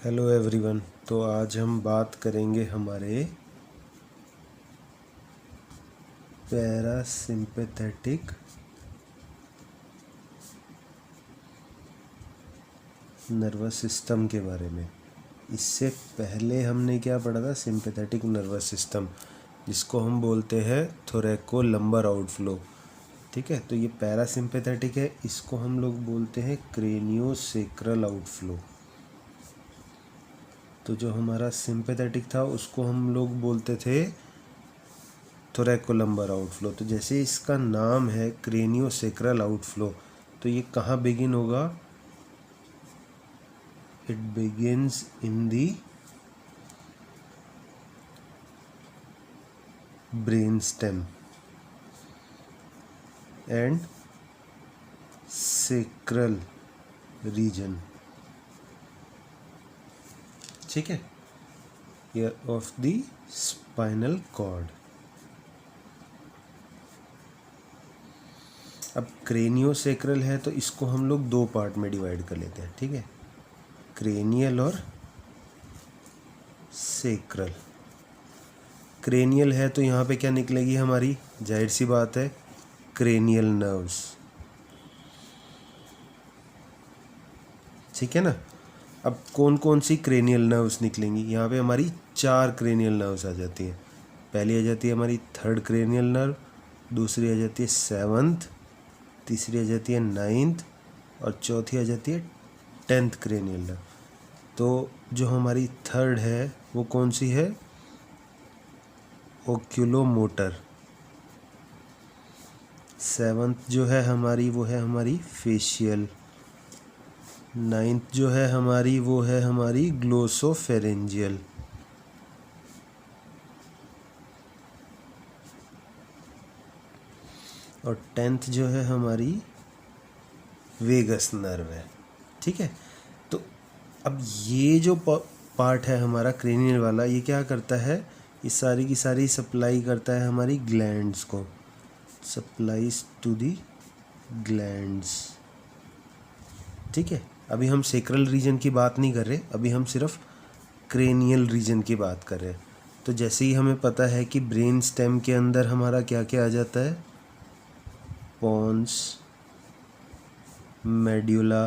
Hello everyone. तो आज हम बात करेंगे हमारे पैरासिम्पैथेटिक नर्वस सिस्टम के बारे में। इससे पहले हमने क्या पढ़ा था? सिंपैथेटिक नर्वस सिस्टम, जिसको हम बोलते हैं थोरैको लंबर आउटफ्लो। ठीक है, तो ये पैरासिम्पैथेटिक है, इसको हम लोग बोलते हैं क्रेनियोसेक्रल आउटफ्लो। तो जो हमारा सिंपैथेटिक था उसको हम लोग बोलते थे थोरैको लंबर आउटफ्लो। तो जैसे इसका नाम है क्रेनियोसेक्रल आउटफ्लो, तो ये कहाँ बिगिन होगा? It begins in the brain stem and sacral region. ठीक है, ear of the spinal cord. अब क्रेनियोसेक्रल है तो इसको हम लोग दो पार्ट में डिवाइड कर लेते हैं। ठीक है, क्रेनियल और सेक्रल। क्रेनियल है तो यहाँ पे क्या निकलेगी हमारी? जाहिर सी बात है, क्रेनियल नर्व्स। ठीक है ना। अब कौन कौन सी क्रेनियल नर्व्स निकलेंगी? यहाँ पे हमारी 4 क्रेनियल नर्व्स आ जाती हैं। पहली आ जाती है हमारी 3rd क्रेनियल नर्व, दूसरी आ जाती है 7th, तीसरी आ जाती है 9th और चौथी आ जाती है 10th क्रेनियल नर्व। तो जो हमारी 3rd है वो कौन सी है? ओक्यूलोमोटर। 7th जो है हमारी वो है हमारी फेशियल। 9th जो है हमारी वो है हमारी ग्लोसोफेरेंजियल। और 10th जो है हमारी वेगस नर्व है। ठीक है, तो अब ये जो पार्ट है हमारा क्रेनियल वाला, ये क्या करता है? ये सारी की सारी सप्लाई करता है हमारी ग्लैंड्स को, सप्लाइज टू दी ग्लैंड्स। ठीक है, अभी हम सेक्रल रीजन की बात नहीं कर रहे, अभी हम सिर्फ क्रेनियल रीजन की बात कर रहे हैं। तो जैसे ही हमें पता है कि ब्रेन स्टेम के अंदर हमारा क्या क्या आ जाता है? पोन्स, मेड्यूला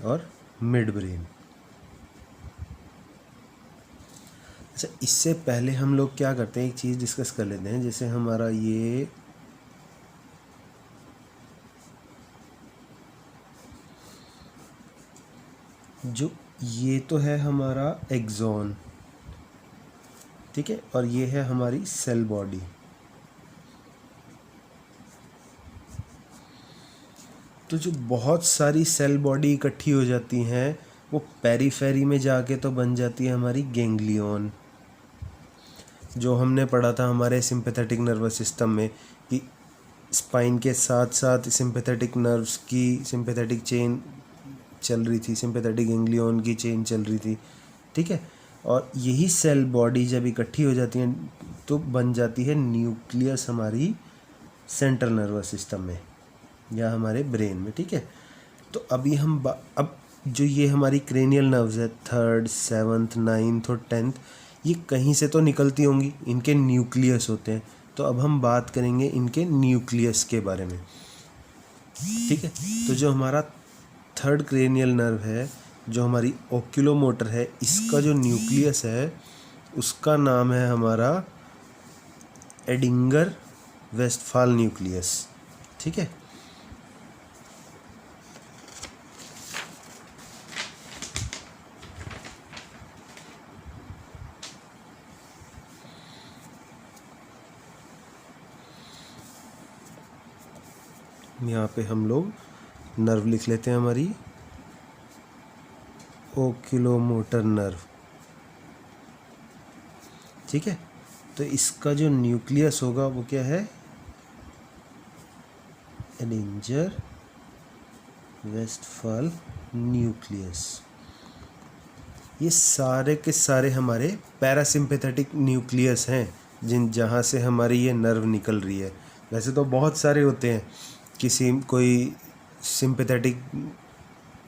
और मिड ब्रेन। अच्छा, इससे पहले हम लोग क्या करते हैं, एक चीज़ डिस्कस कर लेते हैं। जैसे हमारा ये जो ये तो है हमारा एक्सॉन, ठीक है, और ये है हमारी सेल बॉडी। तो जो बहुत सारी सेल बॉडी इकट्ठी हो जाती हैं वो पेरीफेरी में जाके तो बन जाती है हमारी गैंग्लियन। जो हमने पढ़ा था हमारे सिंपैथेटिक नर्वस सिस्टम में कि स्पाइन के साथ साथ सिंपैथेटिक नर्व्स की सिंपैथेटिक चेन चल रही थी, सिंपैथेटिक गैंग्लियन की चेन चल रही थी। ठीक है, और यही सेल बॉडी जब इकट्ठी हो जाती हैं तो बन जाती है न्यूक्लियस हमारी सेंट्रल नर्वस सिस्टम में या हमारे ब्रेन में। ठीक है, तो अभी हम अब जो ये हमारी क्रेनियल नर्व्स है 3rd, 7th, 9th और 10th, ये कहीं से तो निकलती होंगी, इनके न्यूक्लियस होते हैं। तो अब हम बात करेंगे इनके न्यूक्लियस के बारे में। ठीक है, तो जो हमारा 3rd क्रेनियल नर्व है, जो हमारी ओक्यूलोमोटर है, इसका जो न्यूक्लियस है उसका नाम है हमारा एडिंगर वेस्टफाल न्यूक्लियस। ठीक है, यहाँ पे हम लोग नर्व लिख लेते हैं हमारी ओक्यूलोमोटर नर्व। ठीक है, तो इसका जो न्यूक्लियस होगा वो क्या है? एडिंगर वेस्टफाल न्यूक्लियस। ये सारे के सारे हमारे पैरासिम्पैथेटिक न्यूक्लियस हैं जहाँ से हमारी ये नर्व निकल रही है। वैसे तो बहुत सारे होते हैं, कोई सिंपैथेटिक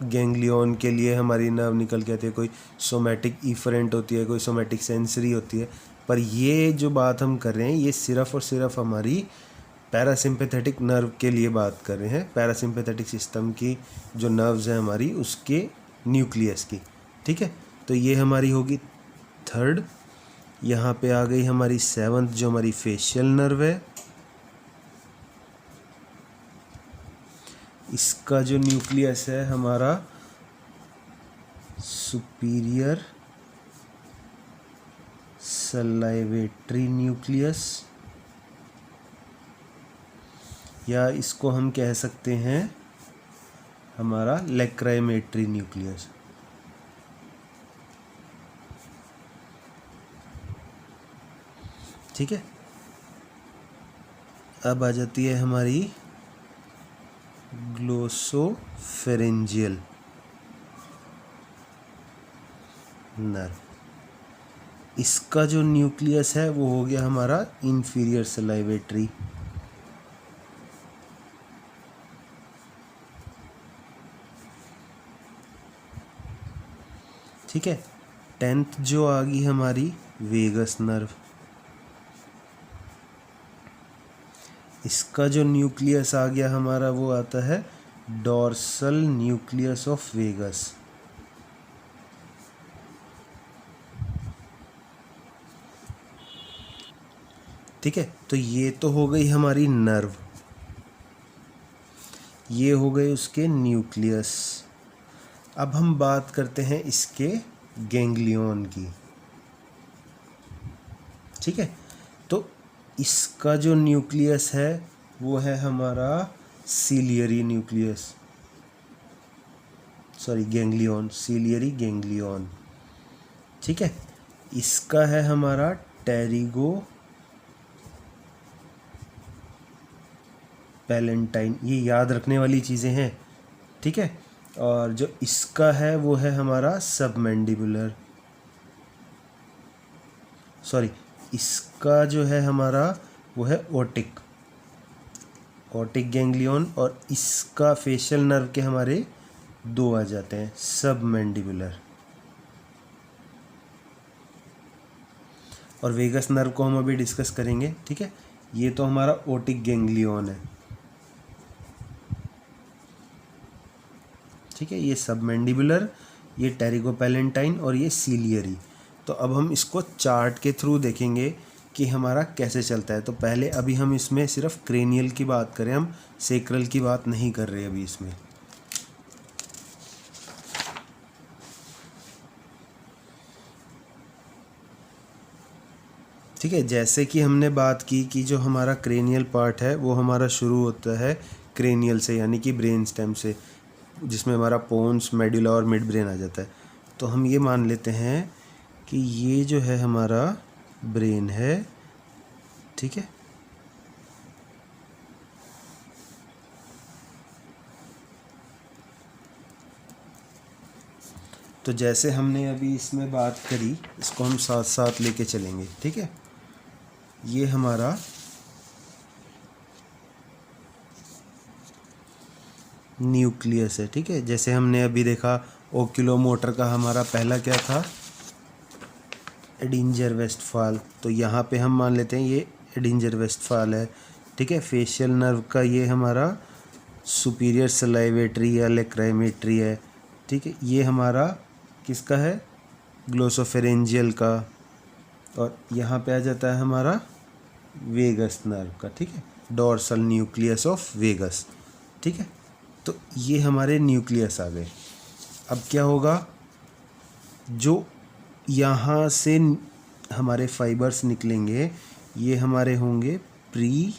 गैंग्लियन के लिए हमारी नर्व निकल के आती है, कोई सोमैटिक इफरेंट होती है, कोई सोमैटिक सेंसरी होती है। पर ये जो बात हम कर रहे हैं ये सिर्फ़ और सिर्फ हमारी पैरासिम्पैथेटिक नर्व के लिए बात कर रहे हैं, पैरासिम्पैथेटिक सिस्टम की जो नर्व्स हैं हमारी उसके न्यूक्लियस की। ठीक है, तो ये हमारी होगी थर्ड। यहाँ पे आ गई हमारी सेवंथ जो हमारी फेशियल नर्व है। इसका जो न्यूक्लियस है हमारा सुपीरियर सलाइवेटरी न्यूक्लियस, या इसको हम कह सकते हैं हमारा लैक्राइमेटरी न्यूक्लियस। ठीक है, अब आ जाती है हमारी ग्लोसोफेरेंजियल नर्व। इसका जो न्यूक्लियस है वो हो गया हमारा इंफीरियर सलाइवेटरी। ठीक है, 10th जो आ गई हमारी वेगस नर्व। इसका जो न्यूक्लियस आ गया हमारा वो आता है डोर्सल न्यूक्लियस ऑफ वेगस। ठीक है, तो ये तो हो गई हमारी नर्व, ये हो गए उसके न्यूक्लियस। अब हम बात करते हैं इसके गैंग्लियन की। ठीक है, तो इसका जो न्यूक्लियस है वो है हमारा ciliary nucleus, sorry ganglion, ciliary ganglion. ठीक है, इसका है हमारा टेरिगो पैलेंटाइन, ये याद रखने वाली चीज़ें हैं। ठीक है, और जो इसका है वो है हमारा सबमैंडिबुलर, सॉरी इसका जो है हमारा वो है ओटिक गैंग्लियन, और इसका फेशियल नर्व के हमारे दो आ जाते हैं, सबमैंडिबुलर और वेगस नर्व को हम अभी डिस्कस करेंगे। ठीक है, ये तो हमारा ओटिक गैंग्लियन है। ठीक है, ये सबमैंडिबुलर, ये टेरिगोपैलेंटाइन और ये सीलियरी। तो अब हम इसको चार्ट के थ्रू देखेंगे कि हमारा कैसे चलता है। तो पहले अभी हम इसमें सिर्फ क्रेनियल की बात करें, हम सेक्रल की बात नहीं कर रहे अभी इसमें। ठीक है, जैसे कि हमने बात की कि जो हमारा क्रेनियल पार्ट है वो हमारा शुरू होता है क्रेनियल से, यानी कि ब्रेन स्टेम से, जिसमें हमारा पोन्स, मेडुला और मिड ब्रेन आ जाता है। तो हम ये मान लेते हैं कि ये जो है हमारा ब्रेन है। ठीक है, तो जैसे हमने अभी इसमें बात करी, इसको हम साथ साथ लेके चलेंगे। ठीक है, ये हमारा न्यूक्लियस है। ठीक है, जैसे हमने अभी देखा ओक्यूलोमोटर का हमारा पहला क्या था, एडिंजर वेस्टफाल, तो यहाँ पे हम मान लेते हैं ये एडिंजर वेस्टफाल है। ठीक है, फेशियल नर्व का ये हमारा सुपीरियर सलाइवेटरी या लैक्राइमेटरी है। ठीक है, ये हमारा किसका है, ग्लोसोफेरेंजियल का, और यहाँ पे आ जाता है हमारा वेगस नर्व का। ठीक है, डोर्सल न्यूक्लियस ऑफ वेगस। ठीक है, तो ये हमारे न्यूक्लियस आ गए। अब क्या होगा, जो यहाँ से हमारे फाइबर्स निकलेंगे ये हमारे होंगे प्री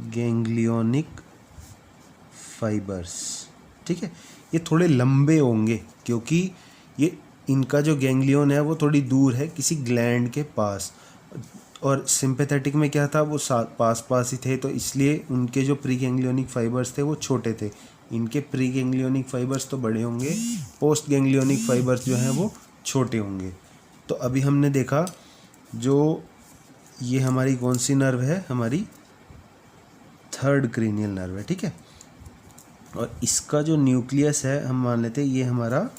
गैंग्लियोनिक फाइबर्स। ठीक है, ये थोड़े लंबे होंगे क्योंकि ये इनका जो गैंग्लियन है वो थोड़ी दूर है किसी ग्लैंड के पास, और सिंपैथेटिक में क्या था वो पास पास ही थे, तो इसलिए उनके जो प्री गैंग्लियोनिक फाइबर्स थे वो छोटे थे। इनके प्री गैंग्लियोनिक फाइबर्स तो बड़े होंगे, पोस्ट गैंग्लियोनिक फाइबर्स जो हैं वो छोटे होंगे। तो अभी हमने देखा जो ये हमारी कौन सी नर्व है, हमारी थर्ड क्रेनियल नर्व है। ठीक है, और इसका जो न्यूक्लियस है हम मान लेते हैं ये हमारा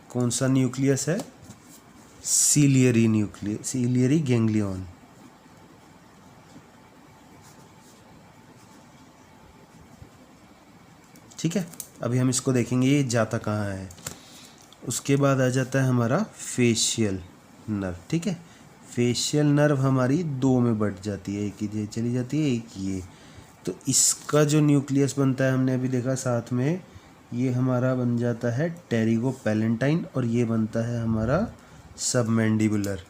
कौन सा न्यूक्लियस है, सीलियरी न्यूक्लियस, सीलियरी गैंग्लियन। ठीक है, अभी हम इसको देखेंगे ये जाता कहाँ है। उसके बाद आ जाता है हमारा फेशियल नर्व। ठीक है, फेशियल नर्व हमारी दो में बट जाती है, एक ये चली जाती है, एक ये। तो इसका जो न्यूक्लियस बनता है हमने अभी देखा साथ में, ये हमारा बन जाता है टेरिगो पैलेंटाइन और ये बनता है हमारा सबमैंडिबुलर।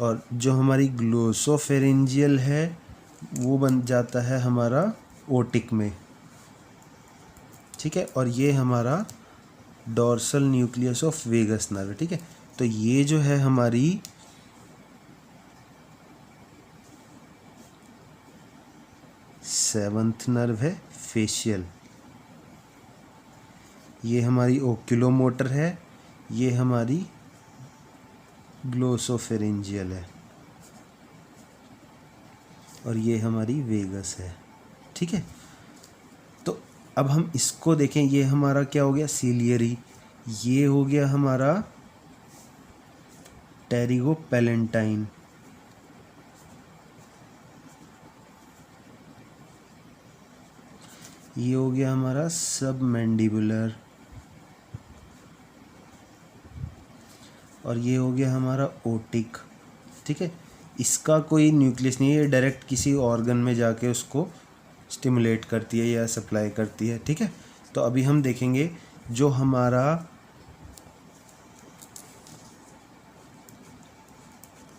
और जो हमारी ग्लोसोफेरेंजियल है वो बन जाता है हमारा ओटिक में। ठीक है, और ये हमारा dorsal nucleus of vagus nerve. ठीक है, तो ये जो है हमारी सेवंथ नर्व है फेशियल, ये हमारी ओक्यूलोमोटर है, ये हमारी ग्लोसोफेरेंजियल है और ये हमारी वेगस है। ठीक है, तो अब हम इसको देखें, ये हमारा क्या हो गया, सीलियरी, ये हो गया हमारा टेरिगो पैलेंटाइन, ये हो गया हमारा सबमैंडिबुलर और ये हो गया हमारा ओटिक। ठीक है, इसका कोई न्यूक्लियस नहीं है, ये डायरेक्ट किसी ऑर्गन में जाके उसको स्टिमुलेट करती है या सप्लाई करती है। ठीक है, तो अभी हम देखेंगे जो हमारा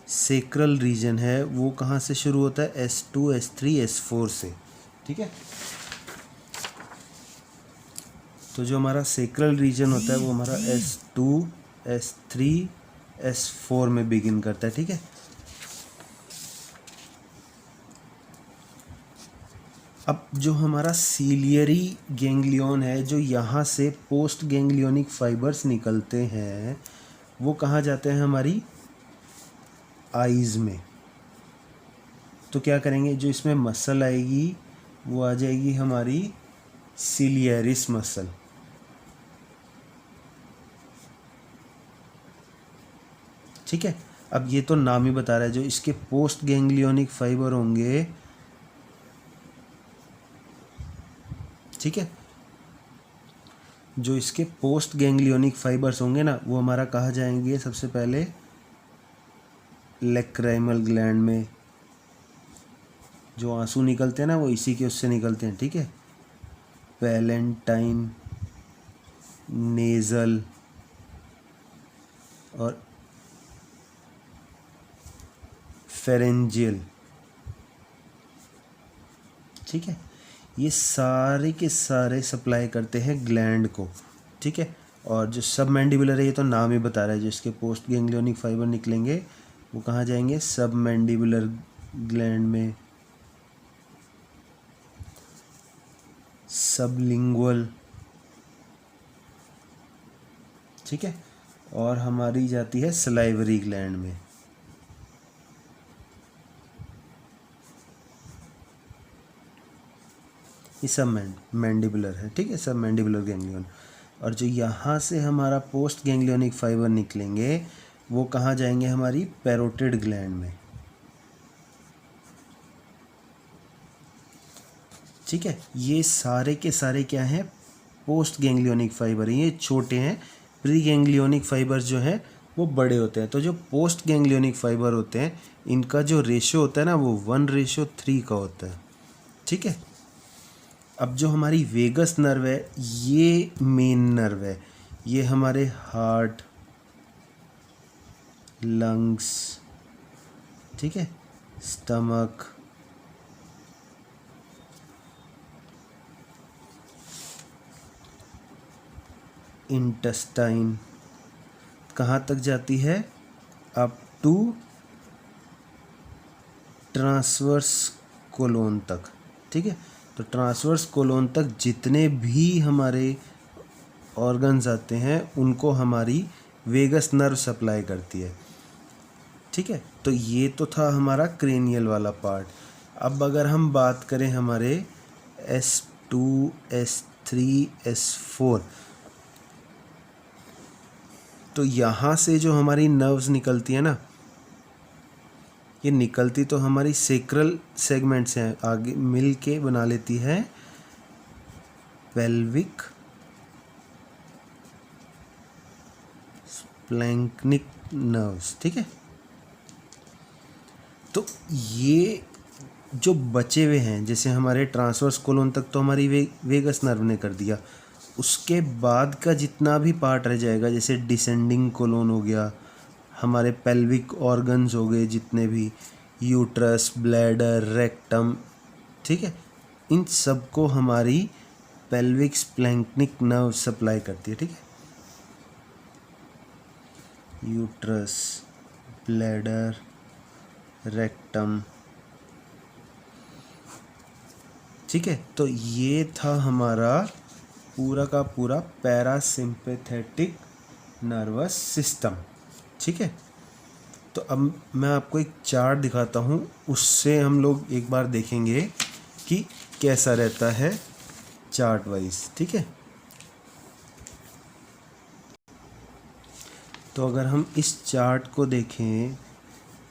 सेक्रल रीजन है वो कहाँ से शुरू होता है, S2 S3 S4 से। ठीक है, तो जो हमारा सेक्रल रीजन होता है वो हमारा S2 S3 S4 में बिगिन करता है। ठीक है, अब जो हमारा सीलियरी गैंग्लियन है, जो यहाँ से पोस्ट गैंग्लियोनिक फाइबर्स निकलते हैं वो कहाँ जाते हैं, हमारी आईज में। तो क्या करेंगे, जो इसमें मसल आएगी वो आ जाएगी हमारी सिलियरिस मसल। ठीक है, अब ये तो नाम ही बता रहा है, जो इसके पोस्ट गैंग्लियोनिक फाइबर होंगे, ठीक है, जो इसके पोस्ट गैंग्लियोनिक फाइबर्स होंगे ना वो हमारा कहाँ जाएंगे, सबसे पहले लैक्राइमल ग्लैंड में। जो आंसू निकलते हैं ना वो इसी के उससे निकलते हैं। ठीक है, पैलेंटाइन, नेजल और फेरेंजियल। ठीक है, ये सारे के सारे सप्लाई करते हैं ग्लैंड को। ठीक है, और जो सब मैंडिबुलर है ये तो नाम ही बता रहा है, जो इसके पोस्ट गैंग्लियोनिक फाइबर निकलेंगे वो कहाँ जाएंगे, सब मैंडिबुलर ग्लैंड में, सबलिंगुअल। ठीक है, और हमारी जाती है सलाइवरी ग्लैंड में। ये सब मैंडिबुलर है। ठीक है, सब मैंडिबुलर गैंग्लियन। और जो यहाँ से हमारा पोस्ट गैंग्लियोनिक फाइबर निकलेंगे वो कहाँ जाएंगे, हमारी पैरोटिड ग्लैंड में। ठीक है, ये सारे के सारे क्या हैं, पोस्ट गैंग्लियोनिक फाइबर हैं, ये छोटे हैं। प्री गैंग्लियोनिक फाइबर जो हैं वो बड़े होते हैं। तो जो पोस्ट गैंग्लियोनिक फाइबर होते हैं इनका जो रेशियो होता है ना वो 1:3 का होता है। ठीक है, अब जो हमारी वेगस नर्व है ये मेन नर्व है, ये हमारे हार्ट, लंग्स, ठीक है, स्टमक, इंटेस्टाइन कहाँ तक जाती है, अप टू ट्रांसवर्स कोलोन तक। ठीक है, तो ट्रांसवर्स कोलोन तक जितने भी हमारे ऑर्गन्स आते हैं उनको हमारी वेगस नर्व सप्लाई करती है। ठीक है, तो ये तो था हमारा क्रेनियल वाला पार्ट। अब अगर हम बात करें हमारे S2 S3 S4। तो यहाँ से जो हमारी नर्व्स निकलती है ना, ये निकलती तो हमारी सेक्रल सेगमेंट से है, आगे मिल के बना लेती है पेल्विक स्प्लैंक्निक नर्व्स। ठीक है, तो ये जो बचे हुए हैं, जैसे हमारे ट्रांसवर्स कोलोन तक तो हमारी वेगस नर्व ने कर दिया, उसके बाद का जितना भी पार्ट रह जाएगा, जैसे डिसेंडिंग कोलोन हो गया, हमारे पेल्विक ऑर्गन्स हो गए जितने भी, यूट्रस, ब्लैडर, रेक्टम, ठीक है, इन सब को हमारी पेल्विक स्प्लैंक्निक नर्व सप्लाई करती है। ठीक है, यूट्रस, ब्लैडर, रेक्टम। ठीक है, तो ये था हमारा पूरा का पूरा पैरासिम्पैथेटिक नर्वस सिस्टम। ठीक है, तो अब मैं आपको एक चार्ट दिखाता हूँ, उससे हम लोग एक बार देखेंगे कि कैसा रहता है चार्ट वाइज। ठीक है, तो अगर हम इस चार्ट को देखें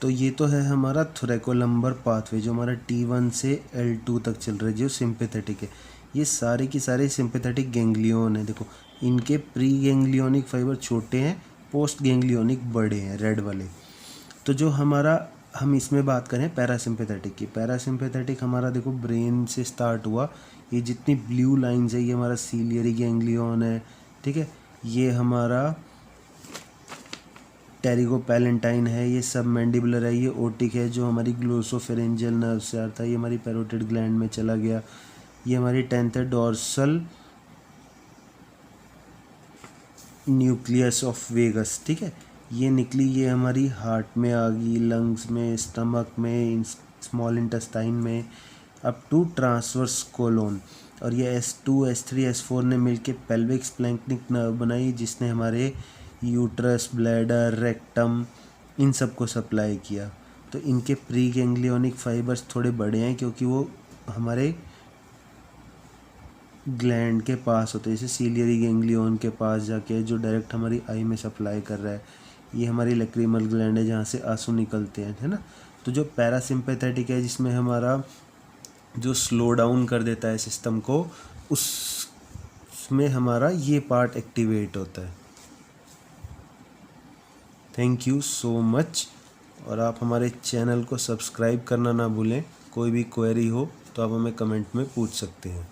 तो ये तो है हमारा थोरैकोलम्बर पाथवे, जो हमारा T1 से L2 तक चल रहा है, जो सिंपैथेटिक है। ये सारे की सारे सिंपैथेटिक गैंग्लियन है। देखो, इनके प्री गैंग्लियोनिक फाइबर छोटे हैं, पोस्ट गैंग्लियोनिक बड़े हैं, रेड वाले। तो जो हमारा, हम इसमें बात करें पैरासिम्पैथेटिक की, पैरासिम्पैथेटिक हमारा देखो ब्रेन से स्टार्ट हुआ, ये जितनी ब्लू लाइन्स है ये हमारा सीलियरी गैंग्लियन है। ठीक है, ये हमारा टेरिगोपैलेंटाइन है, ये सब मैंडिबुलर है, ये ओटिक है जो हमारी ग्लोसोफेरेंजियल नर्व से आता है, ये हमारी पैरोटिड ग्लैंड में चला गया। ये हमारी 10th है डोर्सल न्यूक्लियस ऑफ वेगस। ठीक है, ये निकली, ये हमारी हार्ट में आ गई, लंग्स में, स्टमक में, स्मॉल इंटेस्टाइन में, अप टू ट्रांसवर्स कोलोन। और ये S2 S3 S4 ने मिलके पेल्विक स्प्लैंक्निक नर्व बनाई, जिसने हमारे यूट्रस, ब्लैडर, रेक्टम, इन सब को सप्लाई किया। तो इनके प्री गैंग्लियोनिक फाइबर्स थोड़े बड़े हैं, क्योंकि वो हमारे ग्लैंड के पास होते हैं, जैसे सीलियरी गैंग्लियन के पास जाके, जो डायरेक्ट हमारी आई में सप्लाई कर रहा है। ये हमारी लैक्रिमल ग्लैंड है, जहाँ से आंसू निकलते हैं, है ना। तो जो पैरासिम्पैथेटिक है, जिसमें हमारा जो स्लो डाउन कर देता है सिस्टम को, उसमें हमारा ये पार्ट एक्टिवेट होता है। थैंक यू सो मच, और आप हमारे चैनल को सब्सक्राइब करना ना भूलें। कोई भी क्वेरी हो तो आप हमें कमेंट में पूछ सकते हैं।